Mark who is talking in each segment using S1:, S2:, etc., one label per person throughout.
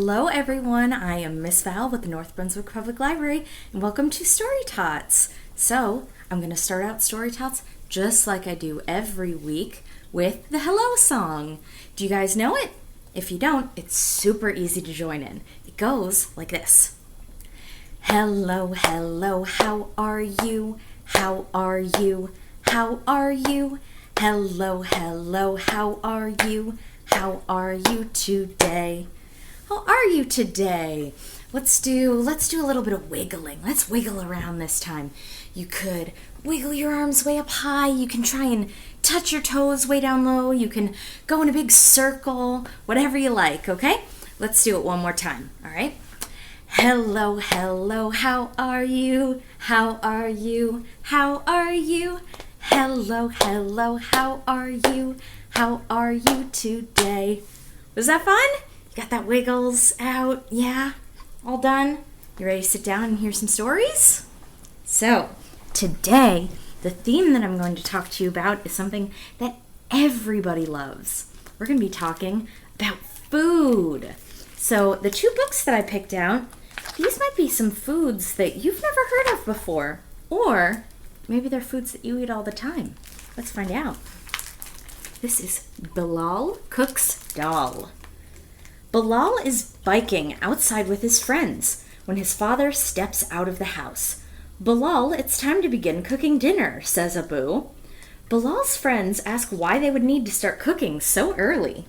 S1: Hello everyone, I am Miss Val with the North Brunswick Public Library and welcome to Story Tots. So, I'm going to start out Story Tots just like I do every week with the hello song. Do you guys know it? If you don't, it's super easy to join in. It goes like this. Hello, hello, how are you? How are you? How are you? Hello, hello, how are you? How are you today? How are you today? Let's do a little bit of wiggling. Let's wiggle around this time. You could wiggle your arms way up high. You can try and touch your toes way down low. You can go in a big circle, whatever you like, okay? Let's do it one more time, all right? Hello, hello, how are you? How are you? How are you? Hello, hello, how are you? How are you today? Was that fun? You got that wiggles out? Yeah? All done? You ready to sit down and hear some stories? So, today, the theme that I'm going to talk to you about is something that everybody loves. We're going to be talking about food. So, the two books that I picked out, these might be some foods that you've never heard of before. Or maybe they're foods that you eat all the time. Let's find out. This is Bilal Cooks Daal. Bilal is biking outside with his friends when his father steps out of the house. Bilal, it's time to begin cooking dinner, says Abu. Bilal's friends ask why they would need to start cooking so early.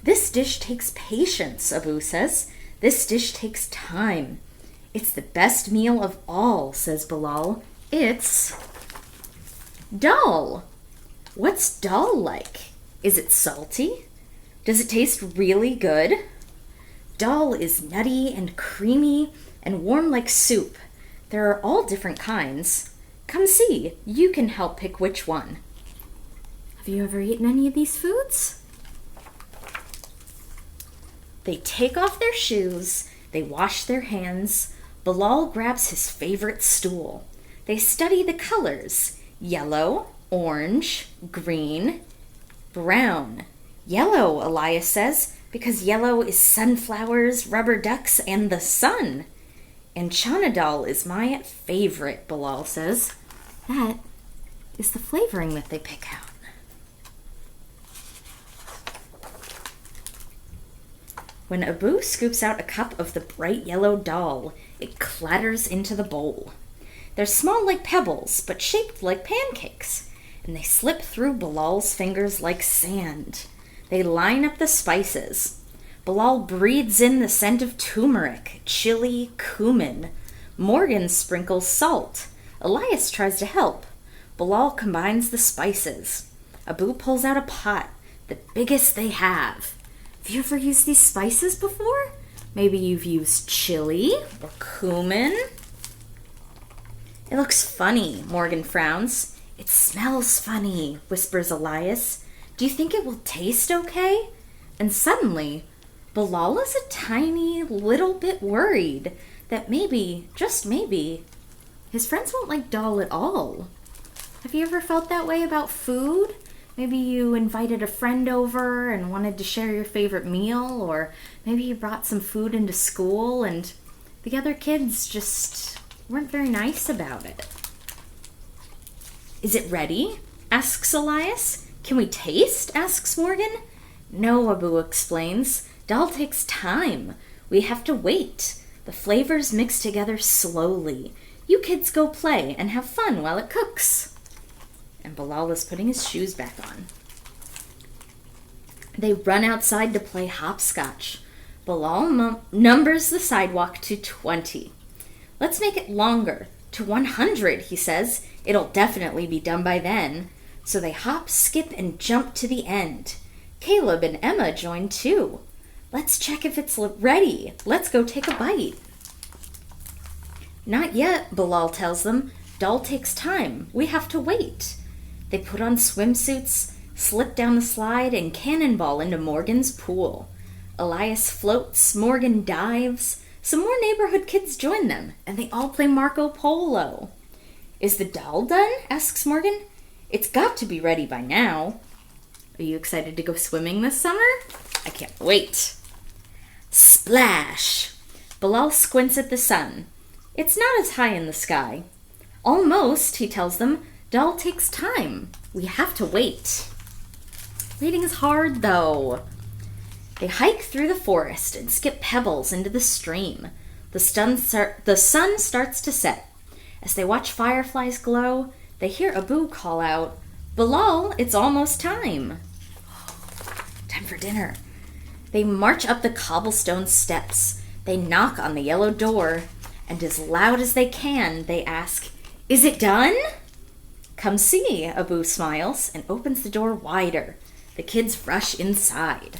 S1: This dish takes patience, Abu says. This dish takes time. It's the best meal of all, says Bilal. It's dal. What's dal like? Is it salty? Does it taste really good? Dal is nutty and creamy and warm like soup. There are all different kinds. Come see, you can help pick which one. Have you ever eaten any of these foods? They take off their shoes, they wash their hands. Bilal grabs his favorite stool. They study the colors: yellow, orange, green, brown. Yellow, Elias says, because yellow is sunflowers, rubber ducks, and the sun. And chana dal is my favorite, Bilal says. That is the flavoring that they pick out. When Abu scoops out a cup of the bright yellow dal, it clatters into the bowl. They're small like pebbles, but shaped like pancakes, and they slip through Bilal's fingers like sand. They line up the spices. Bilal breathes in the scent of turmeric, chili, cumin. Morgan sprinkles salt. Elias tries to help. Bilal combines the spices. Abu pulls out a pot, the biggest they have. Have you ever used these spices before? Maybe you've used chili or cumin. It looks funny, Morgan frowns. It smells funny, whispers Elias. Do you think it will taste okay? And suddenly, Bilal is a tiny little bit worried that maybe, just maybe, his friends won't like dal at all. Have you ever felt that way about food? Maybe you invited a friend over and wanted to share your favorite meal, or maybe you brought some food into school and the other kids just weren't very nice about it. Is it ready? Asks Elias. Can we taste? Asks Morgan. No, Abu explains. Dal takes time. We have to wait. The flavors mix together slowly. You kids go play and have fun while it cooks. And Bilal is putting his shoes back on. They run outside to play hopscotch. Bilal numbers the sidewalk to 20. Let's make it longer, to 100, he says. It'll definitely be done by then. So they hop, skip, and jump to the end. Caleb and Emma join too. Let's check if it's ready. Let's go take a bite. Not yet, Bilal tells them. Dal takes time. We have to wait. They put on swimsuits, slip down the slide, and cannonball into Morgan's pool. Elias floats, Morgan dives. Some more neighborhood kids join them, and they all play Marco Polo. Is the dal done? Asks Morgan. It's got to be ready by now. Are you excited to go swimming this summer? I can't wait. Splash! Bilal squints at the sun. It's not as high in the sky. Almost, he tells them. Daal takes time. We have to wait. Waiting is hard, though. They hike through the forest and skip pebbles into the stream. The sun starts to set. As they watch fireflies glow, they hear Abu call out, Bilal, it's almost time. Time for dinner. They march up the cobblestone steps. They knock on the yellow door, and as loud as they can, they ask, Is it done? Come see, Abu smiles and opens the door wider. The kids rush inside.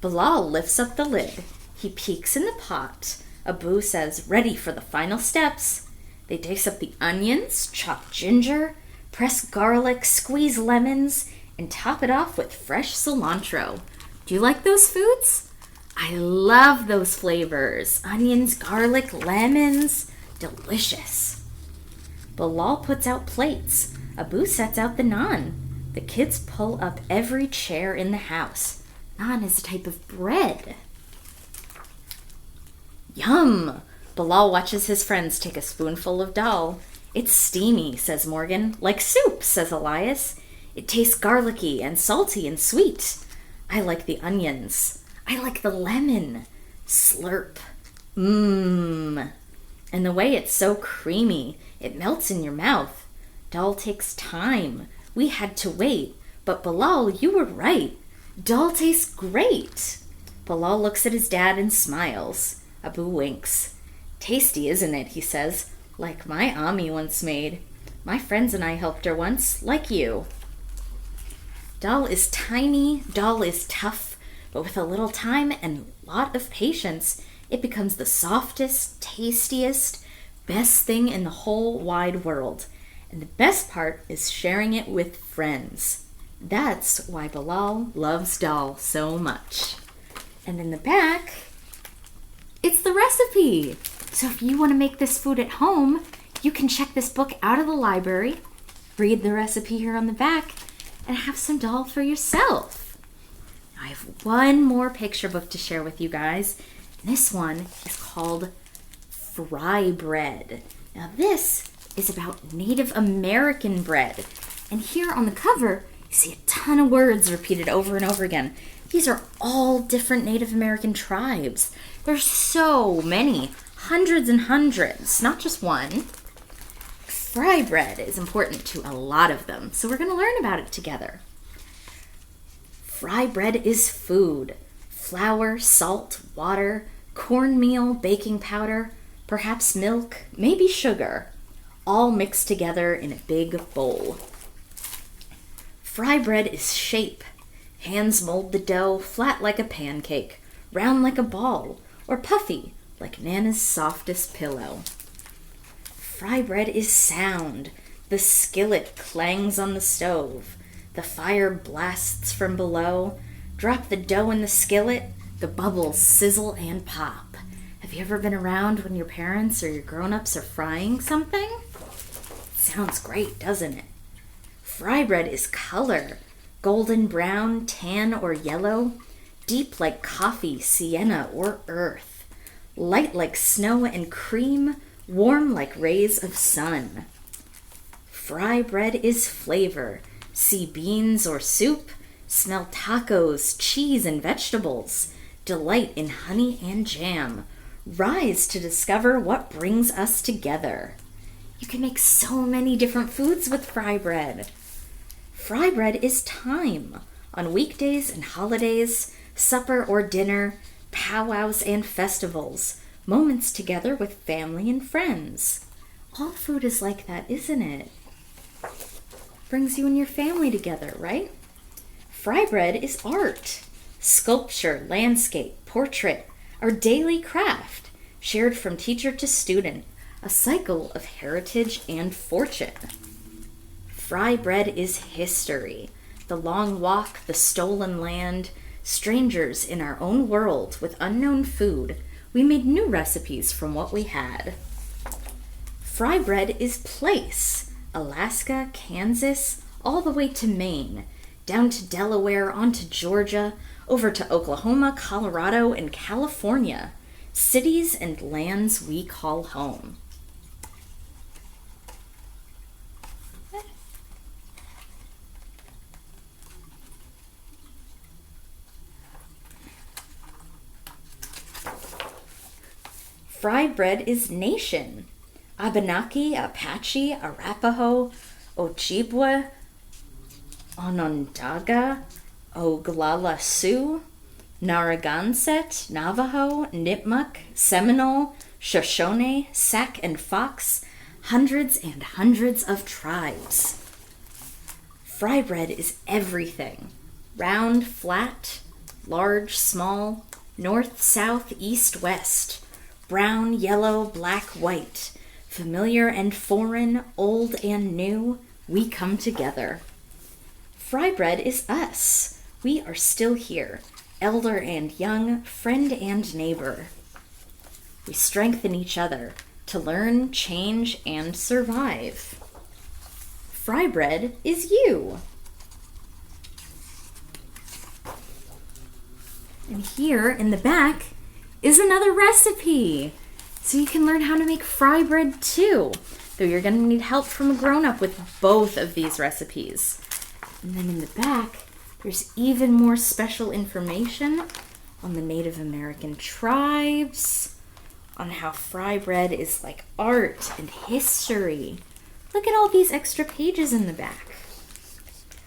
S1: Bilal lifts up the lid. He peeks in the pot. Abu says, ready for the final steps. They dice up the onions, chop ginger, press garlic, squeeze lemons, and top it off with fresh cilantro. Do you like those foods? I love those flavors. Onions, garlic, lemons. Delicious. Bilal puts out plates. Abu sets out the naan. The kids pull up every chair in the house. Naan is a type of bread. Yum! Bilal watches his friends take a spoonful of dal. It's steamy, says Morgan. Like soup, says Elias. It tastes garlicky and salty and sweet. I like the onions. I like the lemon. Slurp. Mmm. And the way it's so creamy, it melts in your mouth. Dal takes time. We had to wait. But Bilal, you were right. Dal tastes great. Bilal looks at his dad and smiles. Abu winks. Tasty, isn't it, he says. Like my Ami once made. My friends and I helped her once, like you. Dal is tiny, dal is tough, but with a little time and a lot of patience, it becomes the softest, tastiest, best thing in the whole wide world. And the best part is sharing it with friends. That's why Bilal loves dal so much. And in the back, it's the recipe. So if you want to make this food at home, you can check this book out of the library, read the recipe here on the back, and have some dal for yourself. I have one more picture book to share with you guys. This one is called Fry Bread. Now this is about Native American bread. And here on the cover, you see a ton of words repeated over and over again. These are all different Native American tribes. There's so many, hundreds and hundreds, not just one. Fry bread is important to a lot of them, so we're going to learn about it together. Fry bread is food. Flour, salt, water, cornmeal, baking powder, perhaps milk, maybe sugar, all mixed together in a big bowl. Fry bread is shape. Hands mold the dough flat like a pancake, round like a ball, or puffy like Nana's softest pillow. Fry bread is sound. The skillet clangs on the stove. The fire blasts from below. Drop the dough in the skillet. The bubbles sizzle and pop. Have you ever been around when your parents or your grown-ups are frying something? Sounds great, doesn't it? Fry bread is color. Golden brown, tan, or yellow. Deep like coffee, sienna, or earth. Light like snow and cream. Warm like rays of sun. Fry bread is flavor. See beans or soup. Smell tacos, cheese, and vegetables. Delight in honey and jam. Rise to discover what brings us together. You can make so many different foods with fry bread. Fry bread is time. On weekdays and holidays, supper or dinner, powwows and festivals, moments together with family and friends. All food is like that, isn't it? Brings you and your family together, right? Fry bread is art. Sculpture, landscape, portrait, our daily craft, shared from teacher to student, a cycle of heritage and fortune. Fry bread is history. The long walk, the stolen land, strangers in our own world with unknown food. We made new recipes from what we had. Fry bread is place. Alaska, Kansas, all the way to Maine, down to Delaware, on to Georgia, over to Oklahoma, Colorado, and California, cities and lands we call home. Fry bread is nation. Abenaki, Apache, Arapaho, Ojibwe, Onondaga, Oglala Sioux, Narragansett, Navajo, Nipmuc, Seminole, Shoshone, Sac and Fox, hundreds and hundreds of tribes. Fry bread is everything. Round, flat, large, small, north, south, east, west, brown, yellow, black, white, familiar and foreign, old and new, we come together. Fry bread is us. We are still here, elder and young, friend and neighbor. We strengthen each other to learn, change, and survive. Fry bread is you. And here in the back is another recipe. So you can learn how to make fry bread too. Though you're going to need help from a grown-up with both of these recipes. And then in the back, there's even more special information on the Native American tribes, on how fry bread is like art and history. Look at all these extra pages in the back.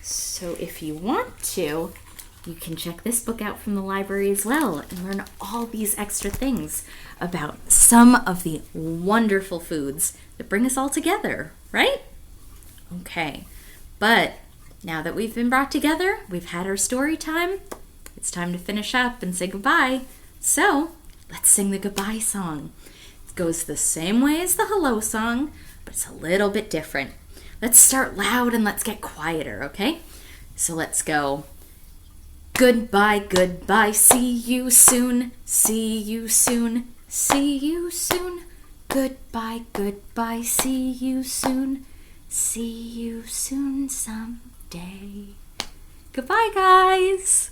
S1: So if you want to, you can check this book out from the library as well and learn all these extra things about some of the wonderful foods that bring us all together, right? Okay, but now that we've been brought together, we've had our story time, it's time to finish up and say goodbye. So let's sing the goodbye song. It goes the same way as the hello song, but it's a little bit different. Let's start loud and let's get quieter, okay? So let's go. Goodbye, goodbye, see you soon, see you soon, see you soon. Goodbye, goodbye, see you soon, see you soon someday. Goodbye, guys.